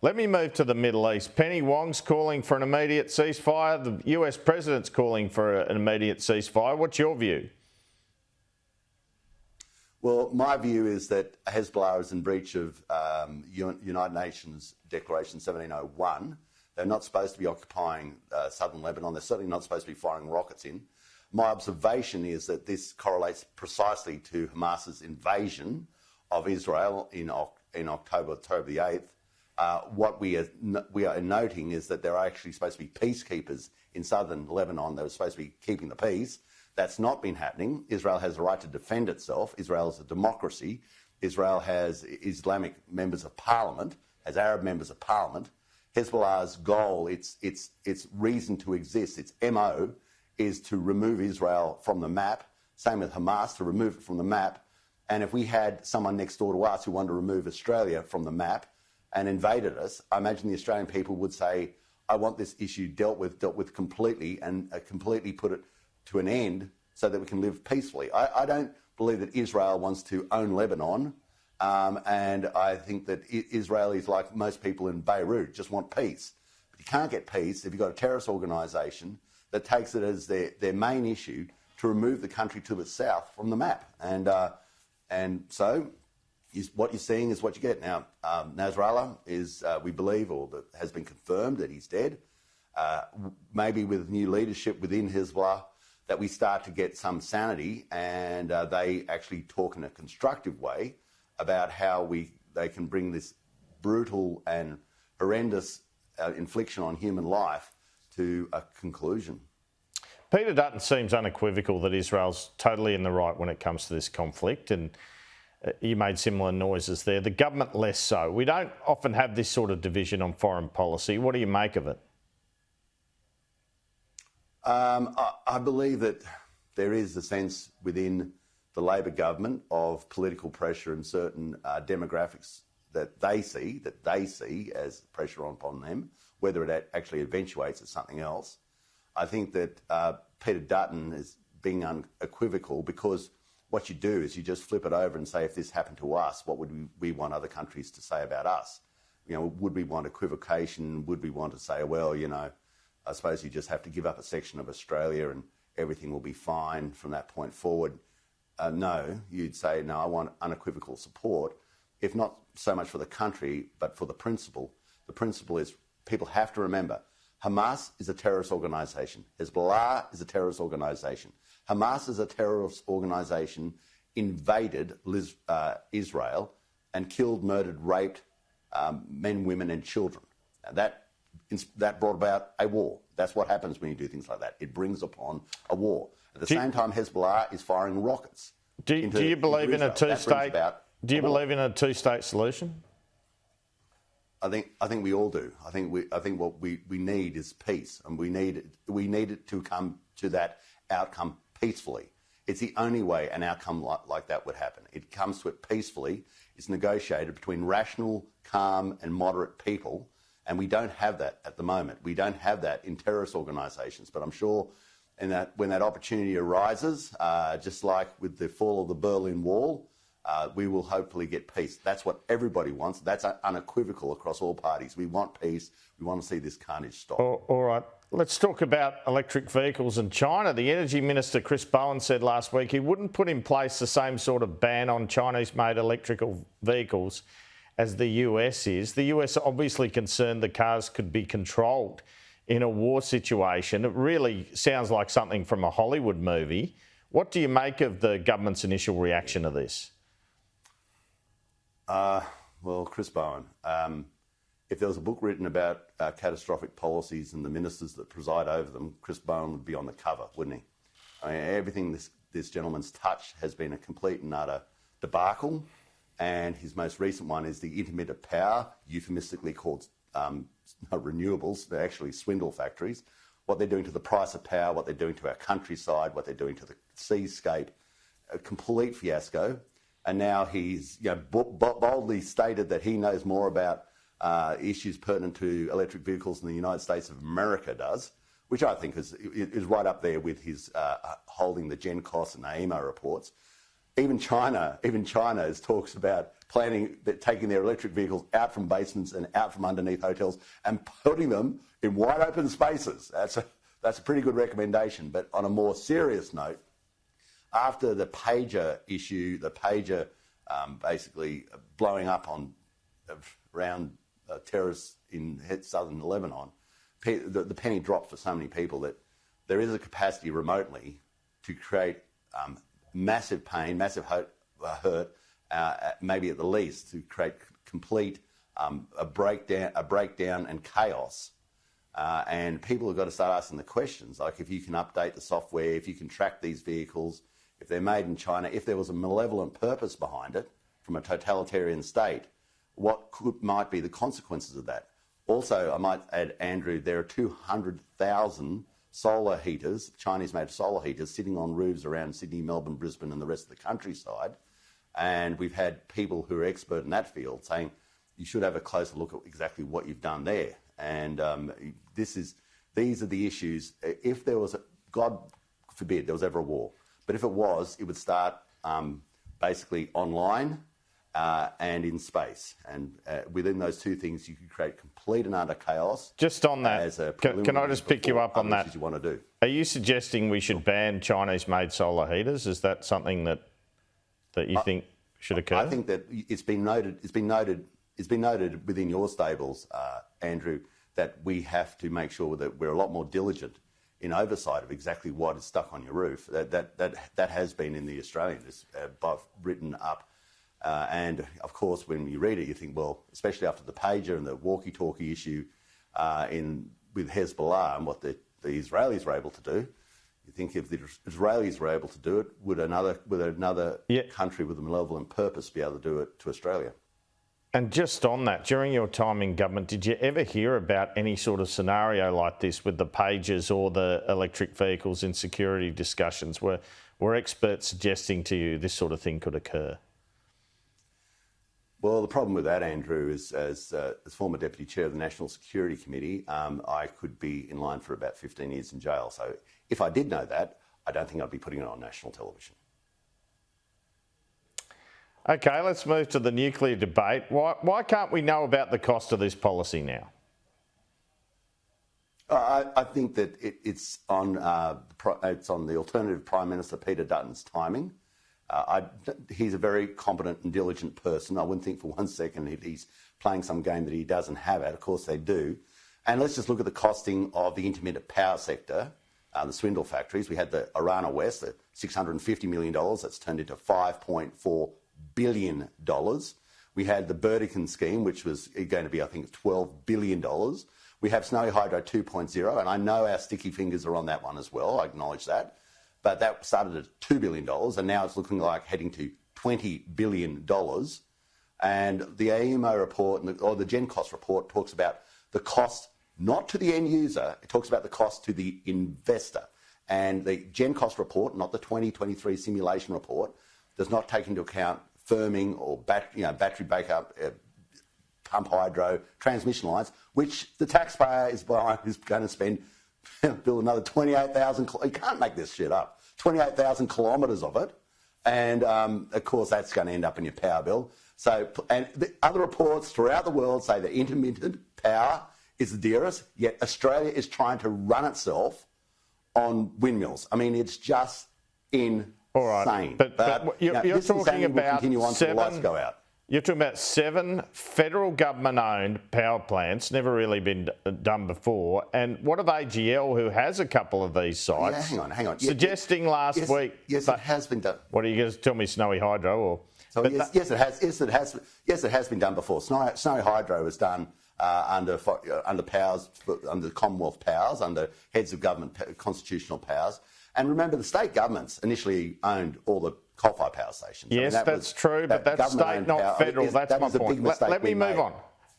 Let me move to the Middle East. Penny Wong's calling for an immediate ceasefire. The US president's calling for an immediate ceasefire. What's your view? Well, my view is that Hezbollah is in breach of United Nations Declaration 1701. They're not supposed to be occupying southern Lebanon. They're certainly not supposed to be firing rockets in. My observation is that this correlates precisely to Hamas's invasion of Israel in October the 8th. What we are noting is that there are actually supposed to be peacekeepers in southern Lebanon that are supposed to be keeping the peace. That's not been happening. Israel has the right to defend itself. Israel is a democracy. Israel has Islamic members of parliament, has Arab members of parliament. Hezbollah's goal, its reason to exist, its MO, is to remove Israel from the map. Same with Hamas, to remove it from the map. And if we had someone next door to us who wanted to remove Australia from the map and invaded us, I imagine the Australian people would say, I want this issue dealt with completely and completely put it to an end so that we can live peacefully. I don't believe that Israel wants to own Lebanon, and I think that Israelis, like most people in Beirut, just want peace. But you can't get peace if you've got a terrorist organisation that takes it as their main issue to remove the country to the south from the map. And so what you're seeing is what you get. Now, Nasrallah is, we believe, or that has been confirmed that he's dead. Maybe with new leadership within Hezbollah, that we start to get some sanity, and they actually talk in a constructive way about how they can bring this brutal and horrendous infliction on human life to a conclusion. Peter Dutton seems unequivocal that Israel's totally in the right when it comes to this conflict, and you made similar noises there. The government less so. We don't often have this sort of division on foreign policy. What do you make of it? I believe that there is a sense within the Labor government of political pressure and certain demographics that they see as pressure upon them, whether it actually eventuates as something else. I think that Peter Dutton is being unequivocal, because what you do is you just flip it over and say, if this happened to us, what would we want other countries to say about us? You know, would we want equivocation? Would we want to say, well, you know, I suppose you just have to give up a section of Australia and everything will be fine from that point forward? No, you'd say, no, I want unequivocal support, if not so much for the country, but for the principle. The principle is people have to remember, Hamas is a terrorist organisation. Hezbollah is a terrorist organisation. Hamas is a terrorist organisation, invaded Israel and killed, murdered, raped men, women and children. Now that brought about a war. That's what happens when you do things like that. It brings upon a war. At the same time, Hezbollah is firing rockets. Do you believe in a two-state? Do you believe in a two-state solution? I think we all do. I think what we need is peace, and we need it to come to that outcome peacefully. It's the only way an outcome like that would happen. It comes to it peacefully. It's negotiated between rational, calm, and moderate people. And we don't have that at the moment. We don't have that in terrorist organisations. But I'm sure when that opportunity arises, just like with the fall of the Berlin Wall, we will hopefully get peace. That's what everybody wants. That's unequivocal across all parties. We want peace. We want to see this carnage stop. All right. Let's talk about electric vehicles in China. The Energy Minister, Chris Bowen, said last week he wouldn't put in place the same sort of ban on Chinese-made electrical vehicles as the US is. The US are obviously concerned the cars could be controlled in a war situation. It really sounds like something from a Hollywood movie. What do you make of the government's initial reaction to this? Well, Chris Bowen, if there was a book written about catastrophic policies and the ministers that preside over them, Chris Bowen would be on the cover, wouldn't he? I mean, everything this gentleman's touched has been a complete and utter debacle. And his most recent one is the intermittent power, euphemistically called renewables. They're actually swindle factories. What they're doing to the price of power, what they're doing to our countryside, what they're doing to the seascape, a complete fiasco. And now he's boldly stated that he knows more about issues pertinent to electric vehicles than the United States of America does, which I think is right up there with his holding the GenCos and AEMO reports. Even China talks about taking their electric vehicles out from basements and out from underneath hotels and putting them in wide open spaces. That's a pretty good recommendation. But on a more serious note, after the pager issue, the pager basically blowing up around terrorists in southern Lebanon, the penny dropped for so many people that there is a capacity remotely to create massive pain, massive hurt, maybe at the least, to create complete a breakdown and chaos. And people have got to start asking the questions, like if you can update the software, if you can track these vehicles, if they're made in China, if there was a malevolent purpose behind it from a totalitarian state, what might be the consequences of that? Also, I might add, Andrew, there are 200,000 solar heaters, Chinese-made solar heaters, sitting on roofs around Sydney, Melbourne, Brisbane and the rest of the countryside. And we've had people who are expert in that field saying you should have a closer look at exactly what you've done there. And these are the issues. If there was, God forbid, there was ever a war, but if it was, it would start basically online and in space. And within those two things, you could create complete and utter chaos. Just on that, can I just pick you up on that? You want to do? Are you suggesting we should ban Chinese-made solar heaters? Is that something that you think should occur? I think that it's been noted within your stables, Andrew, that we have to make sure that we're a lot more diligent in oversight of exactly what is stuck on your roof. That has been in the Australian, written up. And of course, when you read it, you think, well, especially after the pager and the walkie-talkie issue with Hezbollah and what the Israelis were able to do, you think if the Israelis were able to do it, would another country with a malevolent purpose be able to do it to Australia? And just on that, during your time in government, did you ever hear about any sort of scenario like this with the pagers or the electric vehicles in security discussions? Were experts suggesting to you this sort of thing could occur? Well, the problem with that, Andrew, is as former Deputy Chair of the National Security Committee, I could be in line for about 15 years in jail. So if I did know that, I don't think I'd be putting it on national television. Okay, let's move to the nuclear debate. Why can't we know about the cost of this policy now? I think that it's on the alternative Prime Minister Peter Dutton's timing. He's a very competent and diligent person. I wouldn't think for one second that he's playing some game that he doesn't have at. Of course they do. And let's just look at the costing of the intermittent power sector, the swindle factories. We had the Arana West, the $650 million. That's turned into $5.4 billion. We had the Burdekin scheme, which was going to be, I think, $12 billion. We have Snowy Hydro 2.0, and I know our sticky fingers are on that one as well. I acknowledge that. But that started at $2 billion, and now it's looking like heading to $20 billion. And the AEMO report, or the GenCost report, talks about the cost not to the end user, it talks about the cost to the investor. And the GenCost report, not the 2023 simulation report, does not take into account firming or battery backup, pump hydro, transmission lines, which the taxpayer is going to spend, build another 28,000, you can't make this shit up, 28,000 kilometres of it. And of course, that's going to end up in your power bill. So, and the other reports throughout the world say that intermittent power is the dearest, yet Australia is trying to run itself on windmills. I mean, it's just insane. All right, but you're talking about You're talking about 7 federal government-owned power plants, never really been done before. And what of AGL, who has a couple of these sites? Yeah, hang on. Suggesting last week. Yes, it has been done. What are you going to tell me, Snowy Hydro? Or? So yes, it has been done before. Snowy Hydro was done under powers, under Commonwealth powers, under heads of government constitutional powers. And remember, the state governments initially owned all the coal-fired power stations. Yes, that's true, but that's state, not federal. That's my point. Let me move on.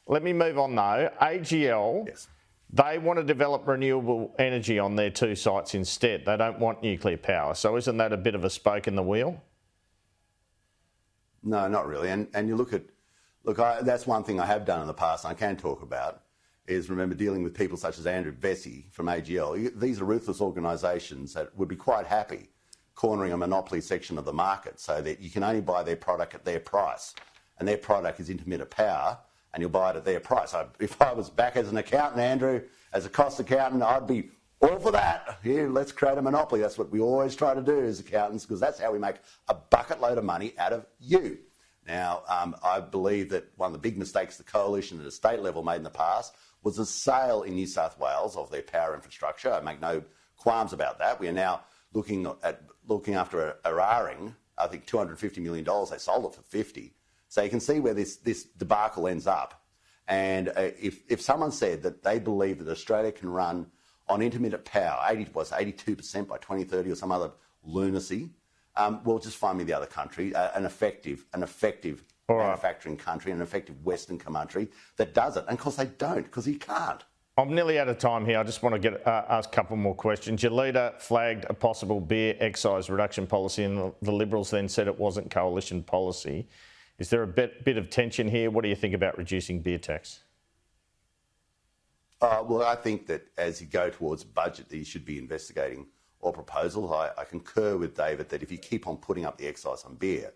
Let me move on, though. AGL, yes. They want to develop renewable energy on their 2 sites instead. They don't want nuclear power. So isn't that a bit of a spoke in the wheel? No, not really. And you look, that's one thing I have done in the past and I can talk about, is remember dealing with people such as Andrew Vesey from AGL. These are ruthless organisations that would be quite happy cornering a monopoly section of the market so that you can only buy their product at their price. and their product is intermittent power, and you'll buy it at their price. If I was back as an accountant, Andrew, as a cost accountant, I'd be all for that. Here, let's create a monopoly. That's what we always try to do as accountants, because that's how we make a bucket load of money out of you. Now, I believe that one of the big mistakes the coalition at a state level made in the past was the sale in New South Wales of their power infrastructure. I make no qualms about that. We are now looking after Eraring. I think $250 million. They sold it for 50. So you can see where this debacle ends up. And if someone said that they believe that Australia can run on intermittent power, 82% by 2030 or some other lunacy, well, just find me the other country, an effective manufacturing country, an effective Western country that does it. And of course they don't, because you can't. I'm nearly out of time here. I just want to ask a couple more questions. Your leader flagged a possible beer excise reduction policy, and the Liberals then said it wasn't coalition policy. Is there a bit of tension here? What do you think about reducing beer tax? Well, I think that as you go towards budget, that you should be investigating all proposals. I concur with David that if you keep on putting up the excise on beer,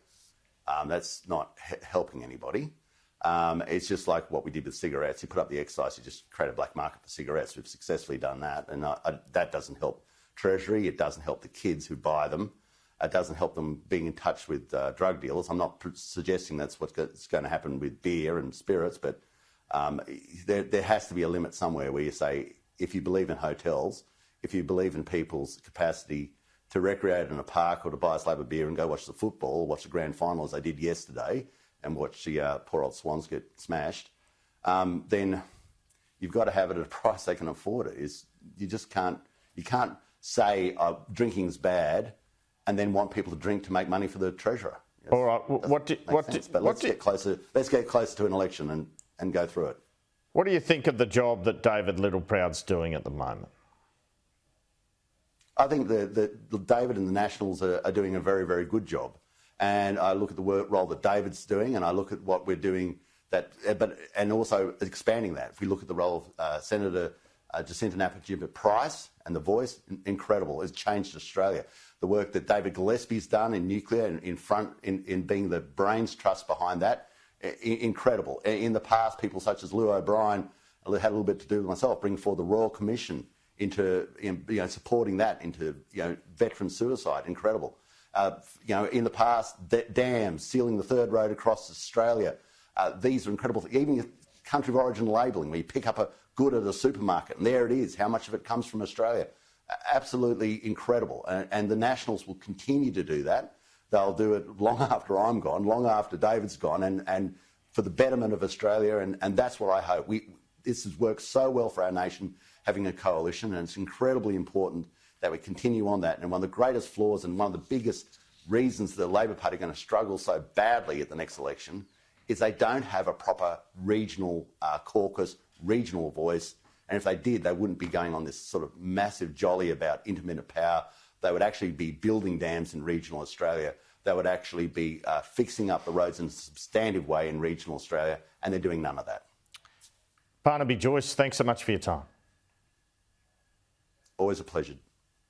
that's not helping anybody. It's just like what we did with cigarettes. You put up the excise, you just create a black market for cigarettes. We've successfully done that, and that doesn't help Treasury. It doesn't help the kids who buy them. It doesn't help them being in touch with drug dealers. I'm not suggesting that's what's going to happen with beer and spirits, but there has to be a limit somewhere where you say, if you believe in hotels, if you believe in people's capacity to recreate in a park or to buy a slab of beer and go watch the football or watch the grand final as they did yesterday and watch the poor old Swans get smashed, then you've got to have it at a price they can afford it. You can't say drinking's bad and then want people to drink to make money for the treasurer. All right. Let's get closer to an election and go through it. What do you think of the job that David Littleproud's doing at the moment? I think that David and the Nationals are doing a very, very good job. And I look at the role that David's doing, and I look at what we're doing, and also expanding that. If we look at the role of Senator Jacinta Napier-Price and The Voice, incredible. It's changed Australia. The work that David Gillespie's done in nuclear and in being the brains trust behind that, incredible. In the past, people such as Lou O'Brien had a little bit to do with myself, bringing forward the Royal Commission into supporting that into veteran suicide, incredible. In the past, dams, sealing the third road across Australia. These are incredible. Even country of origin labelling, where you pick up a good at a supermarket and there it is, how much of it comes from Australia. Absolutely incredible. And the Nationals will continue to do that. They'll do it long after I'm gone, long after David's gone, and for the betterment of Australia. And that's what I hope. This has worked so well for our nation, having a coalition, and it's incredibly important that we continue on that. And one of the greatest flaws and one of the biggest reasons the Labor Party are going to struggle so badly at the next election is they don't have a proper regional caucus, regional voice. And if they did, they wouldn't be going on this sort of massive jolly about intermittent power. They would actually be building dams in regional Australia. They would actually be fixing up the roads in a substantive way in regional Australia, and they're doing none of that. Barnaby Joyce, thanks so much for your time. Always a pleasure.